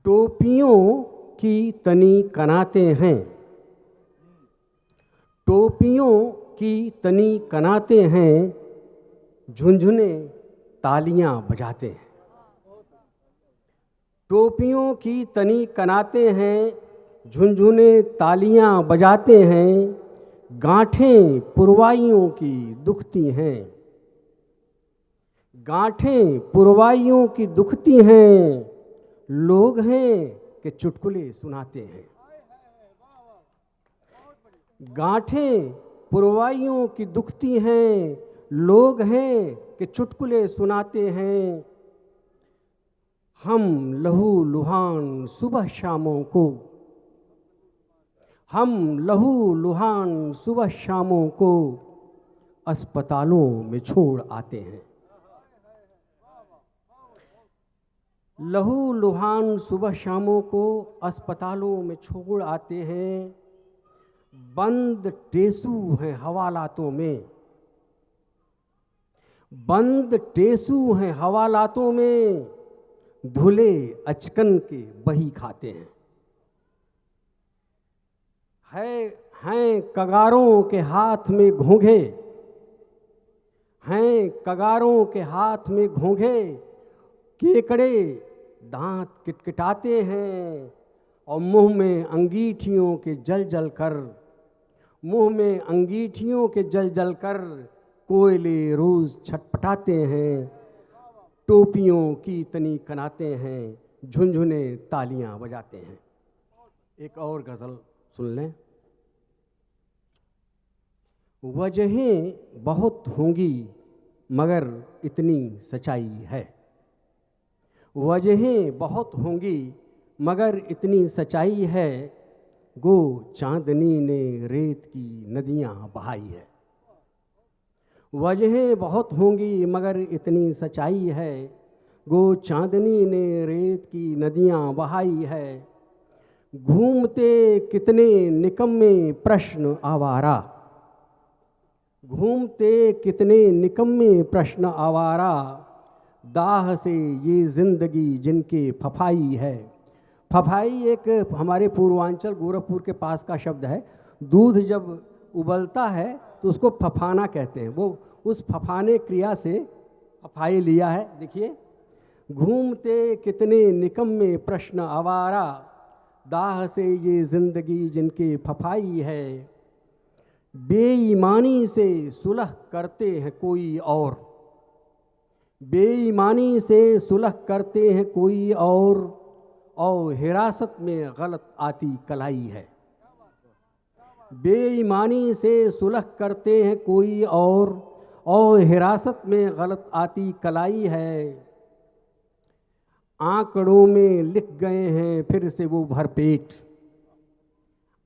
टोपियों की तनी कनाते हैं, टोपियों की तनी कनाते हैं, झुनझुने तालियां बजाते हैं। टोपियों की तनी कनाते हैं, झुनझुने तालियां बजाते हैं, गांठें पुरवाइयों की दुखती हैं, गांठें पुरवाइयों की दुखती हैं, लोग हैं कि चुटकुले सुनाते हैं। गांठें पुरवाइयों की दुखती हैं, लोग हैं कि चुटकुले सुनाते हैं। हम लहू लुहान सुबह शामों को, हम लहू लुहान सुबह शामों को अस्पतालों में छोड़ आते हैं। लहू लुहान सुबह शामों को अस्पतालों में छोड़ आते हैं। बंद टेसू हैं हवालातों में, बंद टेसू हैं हवालातों में, धुले अचकन के बही खाते हैं। हैं कगारों के हाथ में घोंघे, हैं कगारों के हाथ में घोंघे, केकड़े दांत किटकिटाते हैं और मुंह में अंगीठियों के जल जल कर, मुंह में अंगीठियों के जल जल कर कोयले रोज छटपटाते हैं। टोपियों की तनी कनाते हैं, झुनझुने तालियां बजाते हैं। एक और गजल सुन लें। वजहें बहुत होंगी मगर इतनी सच्चाई है, वजहें बहुत होंगी मगर इतनी सच्चाई है, गो चांदनी ने रेत की नदियां बहाई है। वजहें बहुत होंगी मगर इतनी सच्चाई है, गो चांदनी ने रेत की नदियां बहाई है। घूमते कितने निकम्मे प्रश्न आवारा, घूमते कितने निकम्मे प्रश्न आवारा, दाह से ये जिंदगी जिनके फफाई है। फफाई एक हमारे पूर्वांचल गोरखपुर के पास का शब्द है। दूध जब उबलता है तो उसको फफाना कहते हैं। वो उस फफाने क्रिया से फफाई लिया है। देखिए, घूमते कितने निकम्मे प्रश्न आवारा, दाह से ये जिंदगी जिनके फफाई है। बेईमानी से सुलह करते हैं कोई और, बेईमानी से सुलह करते हैं कोई और हिरासत में गलत आती कलाई है। बेईमानी से सुलह करते हैं कोई और हिरासत में गलत आती कलाई है। आंकड़ों में लिख गए हैं फिर से वो भरपेट,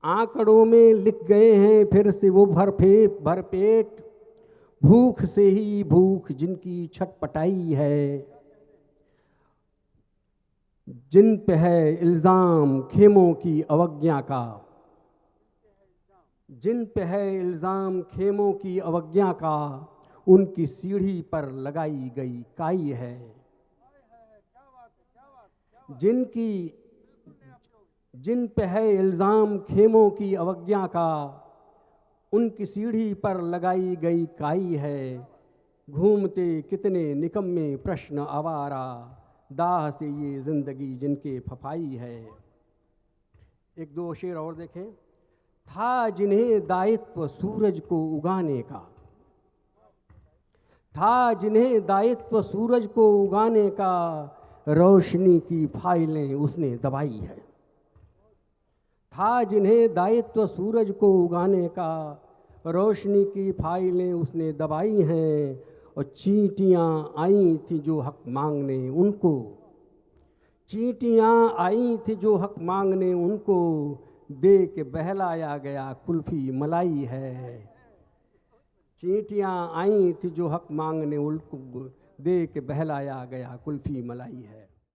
आंकड़ों में लिख गए हैं फिर से वो भरपेट, भूख से ही भूख जिनकी छटपटाई है। जिन पे है इल्ज़ाम खेमों की अवज्ञा का, जिन पे है इल्ज़ाम खेमों की अवज्ञा का, उनकी सीढ़ी पर लगाई गई काई है। जिनकी जिन पे है इल्ज़ाम खेमों की अवज्ञा का, उनकी सीढ़ी पर लगाई गई काई है। घूमते कितने निकम्मे प्रश्न आवारा, दाह से ये जिंदगी जिनके फफाई है। एक दो शेर और देखें। था जिन्हें दायित्व सूरज को उगाने का, था जिन्हें दायित्व सूरज को उगाने का, रोशनी की फाइलें उसने दबाई है। था जिन्हें दायित्व सूरज को उगाने का, रोशनी की फाइलें उसने दबाई हैं। और चींटियां आई थी जो हक मांगने उनको, चींटियां आई थी जो हक मांगने उनको, दे के बहलाया गया कुल्फी मलाई है। चींटियां आई थी जो हक मांगने उनको, दे के बहलाया गया कुल्फी मलाई है।